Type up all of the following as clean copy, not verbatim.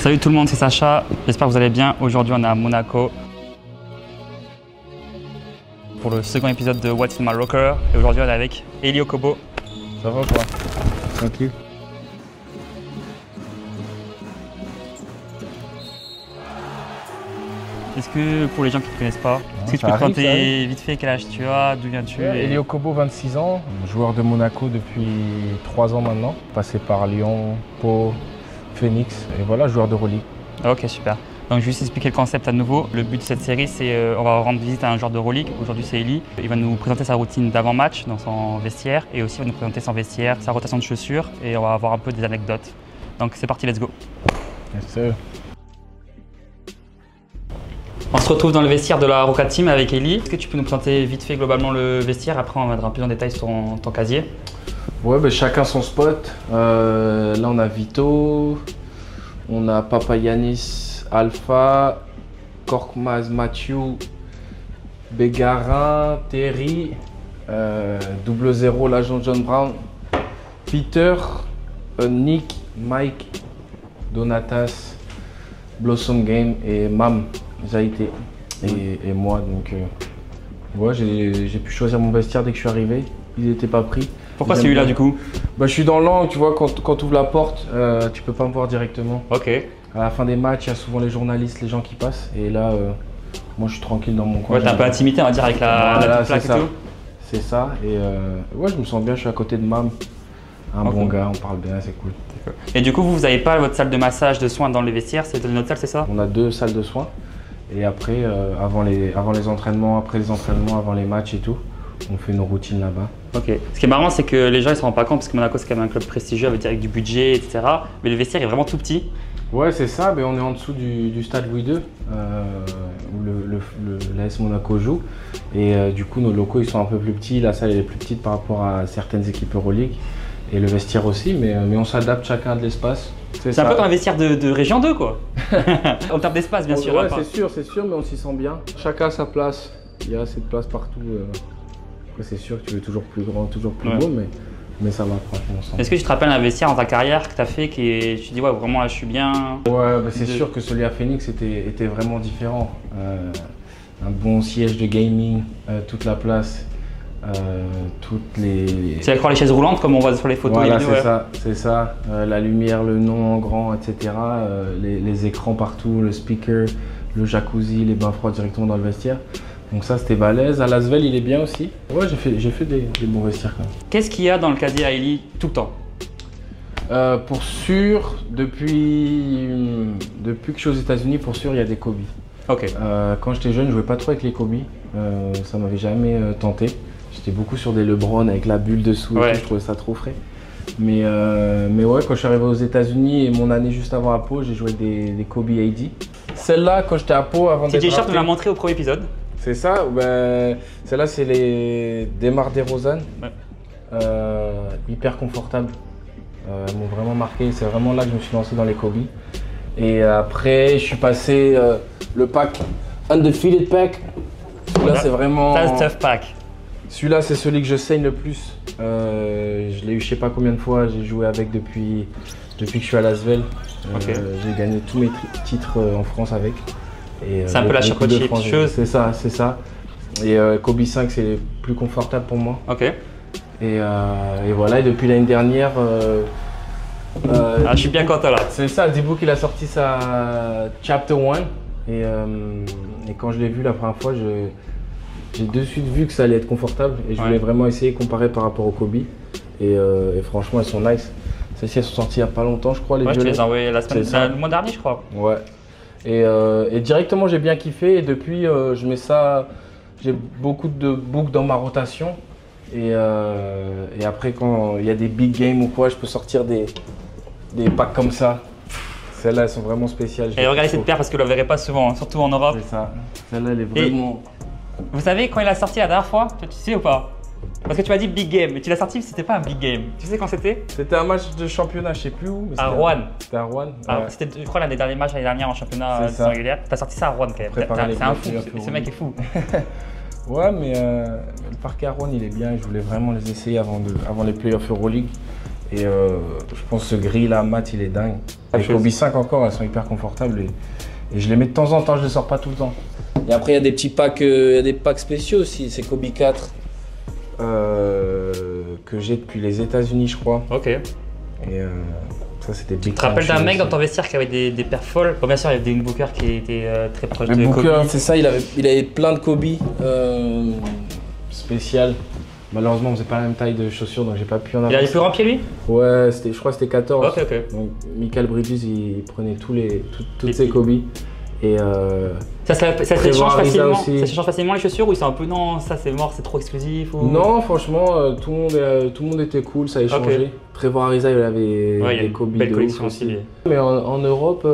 Salut tout le monde, c'est Sacha, j'espère que vous allez bien. Aujourd'hui on est à Monaco pour le second épisode de What's in My Locker. Et aujourd'hui on est avec Eli Okobo. Ça va quoi? Tranquille. Est-ce que pour les gens qui ne te connaissent pas, est-ce que tu peux te présenter vite fait quel âge tu as, d'où viens-tu? Eli Okobo, 26 ans, joueur de Monaco depuis 3 ans maintenant, passé par Lyon, Pau, Phoenix et voilà, joueur de Euroleague. Ok, super. Donc je vais juste expliquer le concept à nouveau. Le but de cette série, c'est on va rendre visite à un joueur de Euroleague. Aujourd'hui c'est Eli. Il va nous présenter sa routine d'avant-match dans son vestiaire et aussi il va nous présenter son vestiaire, sa rotation de chaussures et on va avoir un peu des anecdotes. Donc c'est parti, let's go. Yes, sir. On se retrouve dans le vestiaire de la Roca Team avec Eli. Est-ce que tu peux nous présenter vite fait globalement le vestiaire? Après on viendra plus en détail sur ton casier. Ouais, ben, chacun son spot. Là on a Vito, on a Papagiannis, Alpha, Korkmaz, Mathieu, Bégarin, Terry, 00, l'agent John Brown, Peter, Nick, Mike, Donatas, Blossom Game et Mam, Zaïté et moi. Donc ouais, j'ai pu choisir mon vestiaire dès que je suis arrivé. Ils n'étaient pas pris. Pourquoi celui-là du coup? Bah, je suis dans l'angle, tu vois, quand tu ouvres la porte, tu peux pas me voir directement. Ok. À la fin des matchs, il y a souvent les journalistes, les gens qui passent. Et là, moi je suis tranquille dans mon coin. Ouais, t'as un peu intimité, on va dire, avec la petite plaque et tout. C'est ça. Et ouais, je me sens bien, je suis à côté de Mam. Un bon gars, on parle bien, c'est cool. Et du coup, vous n'avez pas votre salle de massage, de soins dans les vestiaires, c'est notre salle, c'est ça? On a 2 salles de soins. Et après, avant les entraînements, après les entraînements, avant les matchs et tout, on fait nos routines là-bas. Ok. Ce qui est marrant, c'est que les gens ne se rendent pas compte parce que Monaco, c'est quand même un club prestigieux avec du budget, etc. Mais le vestiaire est vraiment tout petit. Ouais, c'est ça. Mais on est en dessous du stade Louis II, où l'AS Monaco joue. Et du coup, nos locaux, ils sont un peu plus petits. La salle elle est plus petite par rapport à certaines équipes Euroleague. Et le vestiaire aussi. Mais on s'adapte chacun de l'espace. C'est un peu comme un vestiaire de Région 2, quoi. En termes d'espace, bien sûr. Ouais, c'est sûr, mais on s'y sent bien. Chacun a sa place. Il y a assez de place partout. Après, c'est sûr que tu veux toujours plus grand, toujours plus beau, mais ça va, franchement. Est-ce que tu te rappelles un vestiaire dans ta carrière que tu as fait tu te dis, ouais, vraiment là, je suis bien? Ouais, bah, c'est sûr que celui à Phoenix était vraiment différent. Un bon siège de gaming, toute la place, toutes les. C'est encore les chaises roulantes, comme on voit sur les photos. Voilà, et les vidéos, c'est ça. La lumière, le nom en grand, etc. Les écrans partout, le speaker, le jacuzzi, les bains froids directement dans le vestiaire. Donc ça, c'était balèze. À Lasvel, il est bien aussi. Ouais, j'ai fait des bons vestiaires quand même. Qu'est-ce qu'il y a dans le casier à Eli tout le temps? Pour sûr, depuis que je suis aux États-Unis, pour sûr, il y a des Kobe. Ok. Quand j'étais jeune, je jouais pas trop avec les Kobe. Ça m'avait jamais tenté. J'étais beaucoup sur des LeBron avec la bulle dessous. Ouais. Et tout, je trouvais ça trop frais. Mais ouais, quand je suis arrivé aux États-Unis et mon année juste avant à Pau, j'ai joué des Kobe AD. Celle-là, quand j'étais à Pau, avant d'être TJ Short drafté, nous l'a montré au premier épisode. c'est ça. Ben, celle-là, c'est les Demar DeRozan. Ouais. Hyper confortables. Elles m'ont vraiment marqué. C'est vraiment là que je me suis lancé dans les Kobe. Et après, je suis passé le pack Undefeated Pack. Celui-là, c'est vraiment. Ça, c'est tough pack. Celui-là, c'est celui que je saigne le plus. Je l'ai eu je sais pas combien de fois. J'ai joué avec depuis que je suis à Lasvel. Okay. J'ai gagné tous mes titres en France avec. C'est un peu la chocochip chose. C'est ça, c'est ça. Et Kobe 5, c'est les plus confortables pour moi. Ok. Et voilà, et depuis l'année dernière. Je suis bien content là. C'est ça, D-Book, il a sorti sa Chapter 1. Et quand je l'ai vu la première fois, j'ai de suite vu que ça allait être confortable. Et je voulais vraiment essayer de comparer par rapport au Kobe. Et franchement, elles sont nice. Celles-ci, elles sont sorties il n'y a pas longtemps, je crois. Les je te les ai envoyées le mois dernier, je crois. Ouais. Et directement, j'ai bien kiffé. Et depuis, je mets ça. J'ai beaucoup de books dans ma rotation. Et après, quand il y a des big games ou quoi, je peux sortir des packs comme ça. Celles-là, elles sont vraiment spéciales. Et regardez cette paire parce que vous ne la verrez pas souvent, surtout en Europe. C'est ça. Celle-là, elle est vraiment. Et vous savez quand il a sorti la dernière fois? Tu sais ou pas? Parce que tu m'as dit big game, mais tu l'as sorti, c'était pas un big game. Tu sais quand c'était? C'était un match de championnat, je sais plus où. À Rouen. C'était à Rouen. C'était, je crois, l'un des derniers matchs l'année dernière en championnat de régulière. T'as sorti ça à Rouen quand même. C'est un fou, ce mec est fou. Ouais, mais le parquet à Rouen, il est bien. Je voulais vraiment les essayer avant les playoffs Euroleague. Et je pense que ce gris là, mat, il est dingue. Les Kobe 5 encore, elles sont hyper confortables et je les mets de temps en temps, je les sors pas tout le temps. Et après, il y a des petits packs, des packs spéciaux aussi. C'est Kobe 4 que j'ai depuis les États-Unis, je crois. Ok. Et ça, c'était big. Tu te rappelles d'un mec dans ton vestiaire qui avait des paires folles? Bon, bien sûr, il y avait des Booker qui étaient très proches de Booker, Kobe. c'est ça, il avait plein de Kobe spécial. Malheureusement, on faisait pas la même taille de chaussures, donc j'ai pas pu en avoir. Il a les plus grands pieds, lui? Ouais, je crois que c'était 14. Ok, ok. Donc, Michael Bridges, il prenait toutes ses Kobe. Et ça s'échange facilement. aussi. Ça s'échange facilement les chaussures ou c'est un peu non, ça c'est mort, c'est trop exclusif ou... Non, franchement, tout le monde était cool, ça a échangé. Okay. Trevor Ariza, il avait des Kobe belle de collection ouf aussi. Mais en Europe,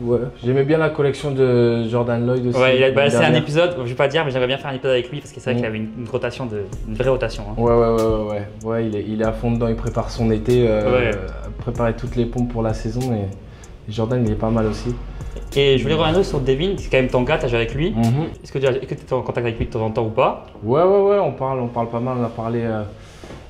ouais, j'aimais bien la collection de Jordan Lloyd aussi. Ouais, c'est un épisode, je vais pas dire, mais j'aimerais bien faire un épisode avec lui parce que c'est vrai qu'il avait une rotation, une vraie rotation. Hein. Ouais, il est à fond dedans, il prépare son été, préparer toutes les pompes pour la saison et Jordan il est pas mal aussi. Et je voulais revenir sur Devin, c'est quand même ton gars, tu as joué avec lui. Est-ce que tu es en contact avec lui de temps en temps ou pas? Ouais, on parle pas mal, on a parlé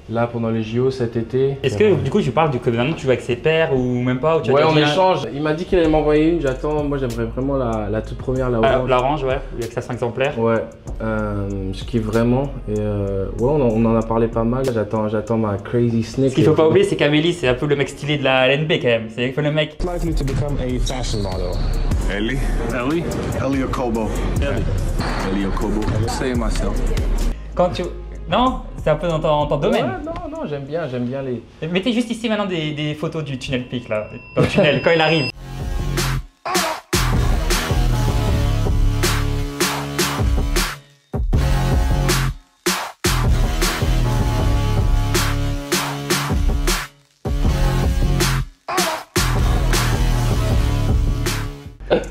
là pendant les JO cet été. Est-ce que du coup tu parles du que maintenant tu joues avec ses pairs ou même pas ou tu on échange, il m'a dit qu'il allait m'envoyer une, j'attends, moi j'aimerais vraiment la toute première, la orange. L'orange, ouais, avec sa 5 exemplaires. Ouais, je kiffe vraiment et on en a parlé pas mal, j'attends ma Crazy Snake. Ce qu'il faut pas oublier c'est qu'Amélie c'est un peu le mec stylé de la LNB quand même, c'est le mec. Likely to become a fashion model. Ellie or Kobo? Ellie or Kobo. Say myself. Quand tu... Non, c'est un peu dans ton domaine. Ouais, non, j'aime bien les... Mettez juste ici maintenant des photos du tunnel Peak là, dans le tunnel, quand il arrive.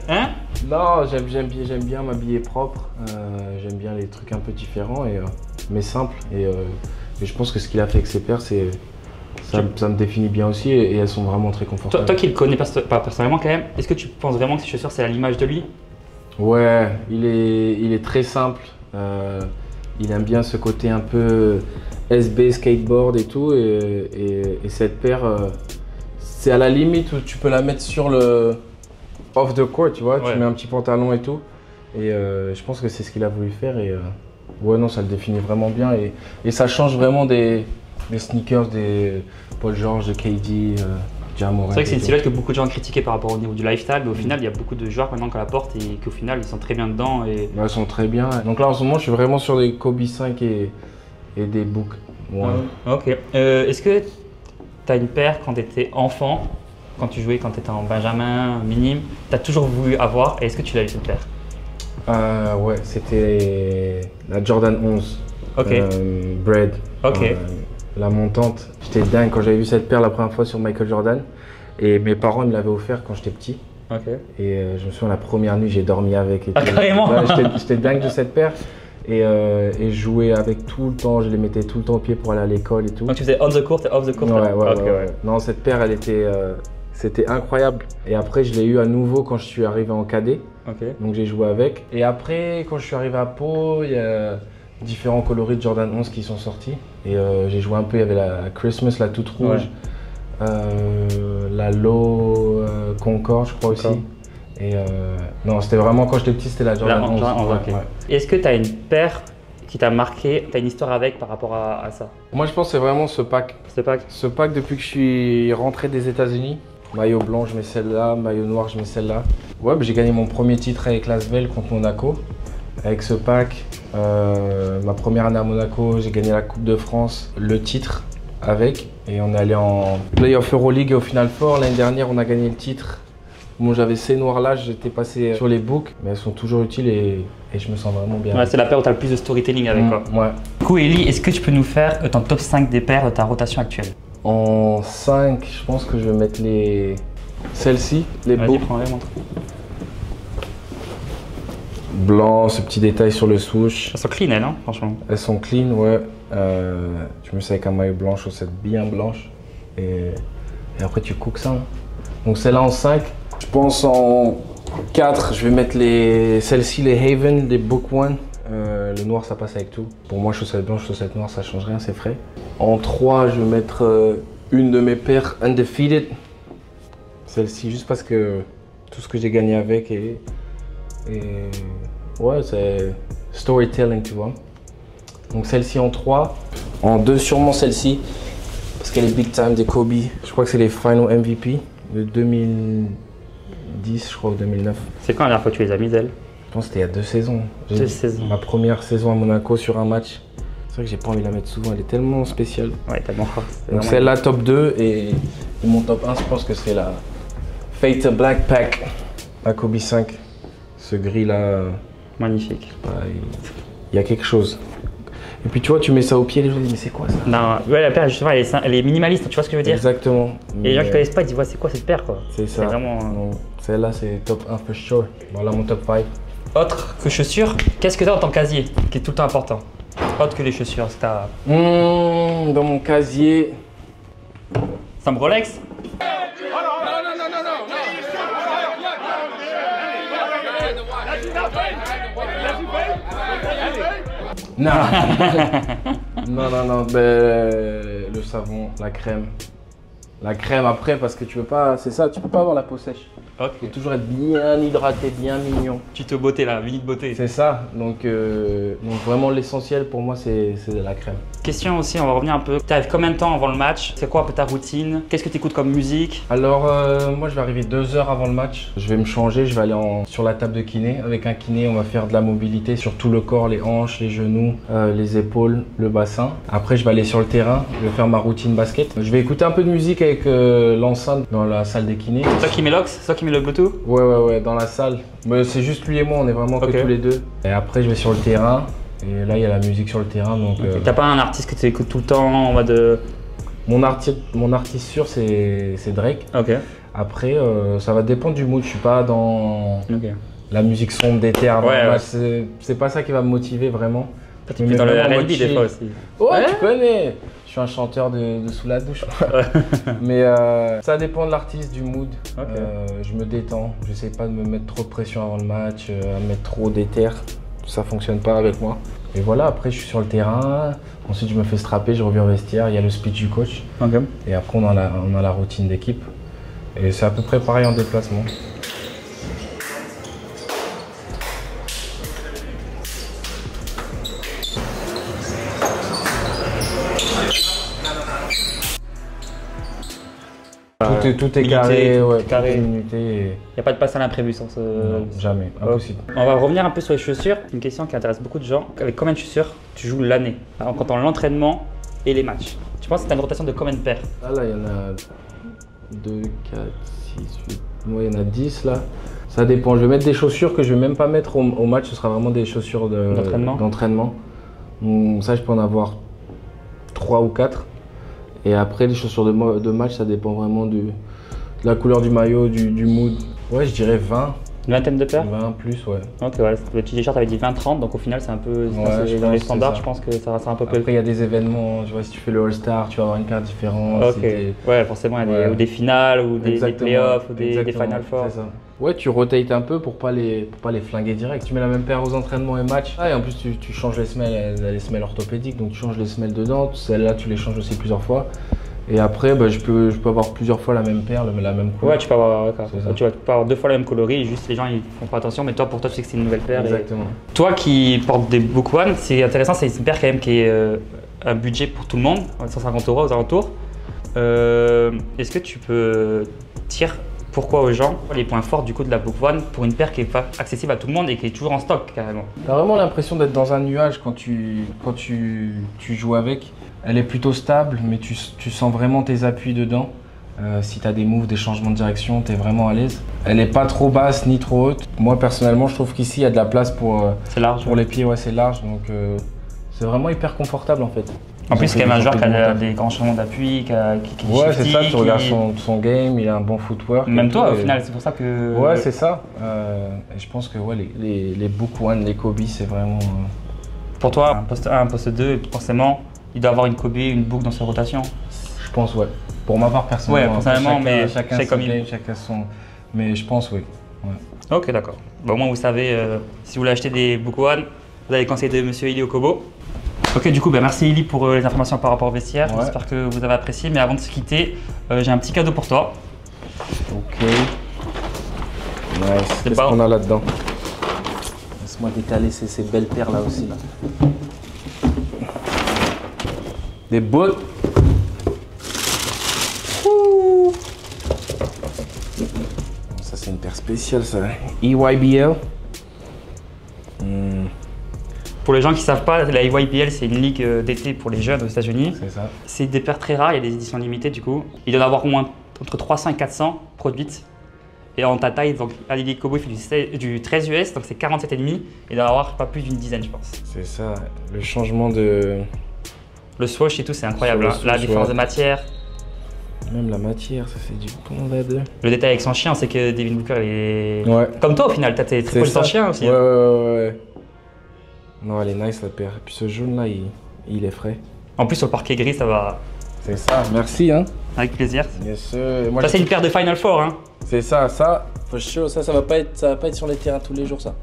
Hein? Non, j'aime bien m'habiller propre, j'aime bien les trucs un peu différents mais simples et je pense que ce qu'il a fait avec ses paires, ça me définit bien aussi et elles sont vraiment très confortables. Toi qui le connais pas personnellement quand même, est-ce que tu penses vraiment que ces chaussures c'est à l'image de lui? Ouais, il est très simple, il aime bien ce côté un peu SB, skateboard et tout et cette paire, c'est à la limite où tu peux la mettre sur le off the court, tu vois, tu mets un petit pantalon et tout et je pense que c'est ce qu'il a voulu faire et ouais non, ça le définit vraiment bien et ça change vraiment des sneakers des Paul George, de KD, Ja Morant. C'est vrai que c'est une silhouette que beaucoup de gens ont critiqué par rapport au niveau du lifestyle, mais au final il y a beaucoup de joueurs maintenant qui la portent et qu'au final ils sont très bien dedans. Et... Ouais, ils sont très bien. Donc là en ce moment je suis vraiment sur des Kobe 5 et des Book. Ouais. Ok. Est-ce que tu as une paire quand tu étais enfant, quand tu jouais, quand tu étais en Benjamin, minime, tu as toujours voulu avoir et est-ce que tu l'as eu cette paire? Ouais, c'était la Jordan 11. Ok. Bread. Ok. La montante. J'étais dingue quand j'avais vu cette paire la première fois sur Michael Jordan. Et mes parents me l'avaient offert quand j'étais petit. Ok. Et je me souviens la première nuit, j'ai dormi avec. Et carrément. Ouais, j'étais dingue de cette paire. Et je jouais avec tout le temps, je les mettais tout le temps au pied pour aller à l'école et tout. Donc tu faisais on the court et off the court? Ouais. Non, cette paire, elle était... C'était incroyable. Et après, je l'ai eu à nouveau quand je suis arrivé en cadet. Okay. Donc j'ai joué avec. Et après, quand je suis arrivé à Pau, il y a différents coloris de Jordan 11 qui sont sortis. Et j'ai joué un peu, il y avait la Christmas, la toute rouge, la Low Concorde, je crois aussi. Et non, c'était vraiment quand j'étais petit, c'était la Jordan 11. Okay. Est-ce que tu as une paire qui t'a marqué, tu as une histoire avec par rapport à ça? Moi, je pense que c'est vraiment ce pack. Ce pack, depuis que je suis rentré des États-Unis. Maillot blanc, je mets celle-là. Maillot noir, je mets celle-là. Ouais, j'ai gagné mon premier titre avec Lasvel contre Monaco. Avec ce pack, ma première année à Monaco, j'ai gagné la Coupe de France, le titre avec. Et on est allé en Playoff Euroleague et au Final Four. L'année dernière, on a gagné le titre. Bon, j'avais ces noirs-là, j'étais passé sur les books, mais elles sont toujours utiles et je me sens vraiment bien. Ouais, c'est la paire où tu as le plus de storytelling avec quoi. Ouais. Du coup, Eli, est-ce que tu peux nous faire ton top 5 des paires de ta rotation actuelle? En 5, je pense que je vais mettre celles-ci, les books. Prends-les, montre. Blanc, ce petit détail sur le swoosh. Elles sont clean, elles, hein, franchement. Elles sont clean, ouais. Tu mets ça avec un maillot blanc, chaussettes bien blanches. Et après, tu cooks ça. Hein. Donc, celle-là en 5. Je pense en 4, je vais mettre celles-ci, les Haven, les Book One. Le noir, ça passe avec tout. Pour moi, chaussettes blanches, chaussettes noires, ça change rien, c'est frais. En 3, je vais mettre une de mes paires undefeated. Celle-ci, juste parce que tout ce que j'ai gagné avec et ouais, c'est storytelling, tu vois. Donc celle-ci en 3. En 2, sûrement celle-ci, parce qu'elle est big time des Kobe. Je crois que c'est les Final MVP de 2010, je crois, ou 2009. C'est quand la dernière fois que tu les as mises, elles? Je pense que c'était il y a 2 saisons. 2 saisons. Ma première saison à Monaco sur un match. C'est vrai que j'ai pas envie de la mettre souvent, elle est tellement spéciale. Ouais, tellement rare. Donc celle-là, top 2, et mon top 1, je pense que c'est la Fate Black Pack à Kobe 5. Ce gris-là, Magnifique. il y a quelque chose. Et puis tu vois, tu mets ça au pied, les gens disent mais c'est quoi ça? Non, ouais, la paire, justement, elle est minimaliste, tu vois ce que je veux dire? Exactement. Et les gens qui connaissent pas, ils disent ouais, c'est quoi cette paire, quoi? C'est ça. Vraiment. Celle-là, c'est top 1 for sure. Voilà mon top 5. Autre que chaussures, qu'est-ce que tu as dans ton casier qui est tout le temps important? Autre que les chaussures, c'est ta. Dans mon casier. C'est un Rolex? Non. non, le savon, la crème. La crème après parce que tu peux pas, c'est ça, tu peux pas avoir la peau sèche. Ok. Il faut toujours être bien hydraté, bien mignon. Petite beauté là, minute beauté. C'est ça, donc vraiment l'essentiel pour moi c'est de la crème. Question aussi, on va revenir un peu. Tu arrives combien de temps avant le match? C'est quoi un peu ta routine? Qu'est-ce que tu écoutes comme musique? Alors moi je vais arriver 2 heures avant le match. Je vais me changer, je vais aller sur la table de kiné. Avec un kiné on va faire de la mobilité sur tout le corps, les hanches, les genoux, les épaules, le bassin. Après je vais aller sur le terrain, je vais faire ma routine basket. Je vais écouter un peu de musique avec l'enceinte dans la salle des kinés. C'est toi qui mets l'ox? C'est toi qui mets le Bluetooth? Ouais, dans la salle. Mais c'est juste lui et moi, on est vraiment que tous les deux. Et après je vais sur le terrain. Et là il y a la musique sur le terrain. Donc t'as pas un artiste que tu écoutes tout le temps en mode. Mon artiste sûr c'est Drake. Ok. Après ça va dépendre du mood. Je suis pas dans la musique sombre d'éther. Ouais. C'est pas ça qui va me motiver vraiment. Toi tu es dans le R&B des fois aussi. Ouais, tu connais. Je suis un chanteur de sous la douche. Mais ça dépend de l'artiste, du mood. Je me détends. J'essaie pas de me mettre trop de pression avant le match, à mettre trop d'éther. Ça fonctionne pas avec moi. Et voilà, après je suis sur le terrain. Ensuite je me fais strapper, je reviens au vestiaire. Il y a le speech du coach. Et après on a la routine d'équipe. Et c'est à peu près pareil en déplacement. Tout est carré, ouais, carré. Minuté. Il n'y a pas de passe à l'imprévu sans ce. Non, jamais, impossible. On va revenir un peu sur les chaussures. Une question qui intéresse beaucoup de gens. Avec combien de chaussures tu joues l'année? En comptant l'entraînement et les matchs. Tu penses que tu as une rotation de combien de paires? Ah là, il y en a 2, 4, 6, 8. Ouais, il y en a 10 là. Ça dépend. Je vais mettre des chaussures que je vais même pas mettre au match. Ce sera vraiment des chaussures d'entraînement. Ça, je peux en avoir 3 ou 4. Et après, les chaussures de match, ça dépend vraiment de la couleur du maillot, du mood. Ouais, je dirais 20. Une vingtaine de paires? 20 plus, ouais. Ok, ouais. Le petit t-shirt avait dit 20-30, donc au final, c'est un peu. Dans les standards, je pense que ça restera un peu plus. Après, il y a des événements, tu vois, si tu fais le All-Star, tu vas avoir une paire différente. Ok. Ouais, forcément, il y a des finales, ou des playoffs, ou des Final Four. C'est ça. Ouais, tu rotates un peu pour pas les flinguer direct. Tu mets la même paire aux entraînements et matchs. Ah, et en plus, tu changes les semelles orthopédiques, donc tu changes les semelles dedans. Celles-là, tu les changes aussi plusieurs fois. Et après, je peux avoir plusieurs fois la même paire, la même couleur. Ouais, tu peux avoir 2 fois la même coloris, juste les gens ils font pas attention, mais toi, pour toi, tu sais que c'est une nouvelle paire. Exactement. Toi qui portes des Book One, c'est intéressant, c'est une paire quand même qui est un budget pour tout le monde, 150 € aux alentours. Est-ce que tu peux dire pourquoi aux gens les points forts du coup de la Book One pour une paire qui est pas accessible à tout le monde et qui est toujours en stock carrément? T'as vraiment l'impression d'être dans un nuage quand tu joues avec. Elle est plutôt stable, mais tu sens vraiment tes appuis dedans. Si tu as des moves, des changements de direction, tu es vraiment à l'aise. Elle n'est pas trop basse ni trop haute. Moi personnellement, je trouve qu'ici il y a de la place pour les pieds, ouais, c'est large. Donc c'est vraiment hyper confortable en fait. En plus, c'est quand même un joueur qui a des grands changements d'appui, qui ouais, c'est ça, tu regardes son game, il a un bon footwork. Même toi, au final, c'est pour ça que. Ouais, c'est ça. Et je pense que ouais, les Book One, les Kobe, c'est vraiment. Pour toi, un poste 1, un poste 2, forcément, il doit avoir une Kobe, une boucle dans ses rotations. Je pense, ouais. Pour ma part, personnellement. Ouais, personnellement, mais chacun son game, chacun son. Mais je pense, oui. Ouais. Ok, d'accord. Au moins, vous savez, si vous voulez acheter des Book One, vous avez le conseil de Monsieur Eli Okobo. Ok, du coup, merci Eli pour les informations par rapport au vestiaire. Ouais. J'espère que vous avez apprécié. Mais avant de se quitter, j'ai un petit cadeau pour toi. Ok. Nice. Qu'est-ce qu'on a là-dedans? Laisse-moi décaler ces belles paires là aussi. Là. Des bottes. Ça c'est une paire spéciale ça. EYBL. Pour les gens qui ne savent pas, la EYBL, c'est une ligue d'été pour les jeunes aux États-Unis. C'est ça. C'est des paires très rares, il y a des éditions limitées du coup. Il doit y en avoir au moins entre 300 et 400 produites. Et en ta taille, donc Ali Kobo il fait du 13 US, donc c'est 47,5. Il doit y en avoir pas plus d'une dizaine, je pense. C'est ça. Le changement de. Le swoosh et tout, c'est incroyable. Hein. La différence de matière. Même la matière, ça fait du bon là-dedans. Le détail avec son chien, c'est que Devin Booker, il est. Ouais. Comme toi au final, t'as tes triples sans chien aussi. Ouais, hein. ouais. Non, elle est nice la paire. Et puis ce jaune là, il est frais. En plus, sur le parquet gris, ça va. C'est ça, merci hein. Avec plaisir. Yes, sir. Moi, Ça, c'est une paire de Final Four. Hein. c'est ça, for sure, ça va pas être sur les terrains tous les jours ça.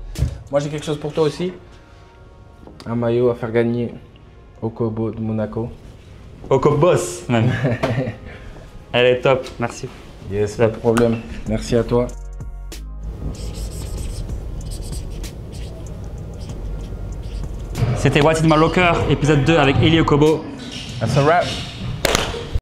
Moi j'ai quelque chose pour toi aussi. Un maillot à faire gagner au Kobo de Monaco. Oko Boss, même. Elle est top, merci. Yes, pas de problème. Merci à toi. C'était What's in My Locker, épisode 2 avec Eli Okobo. That's a wrap.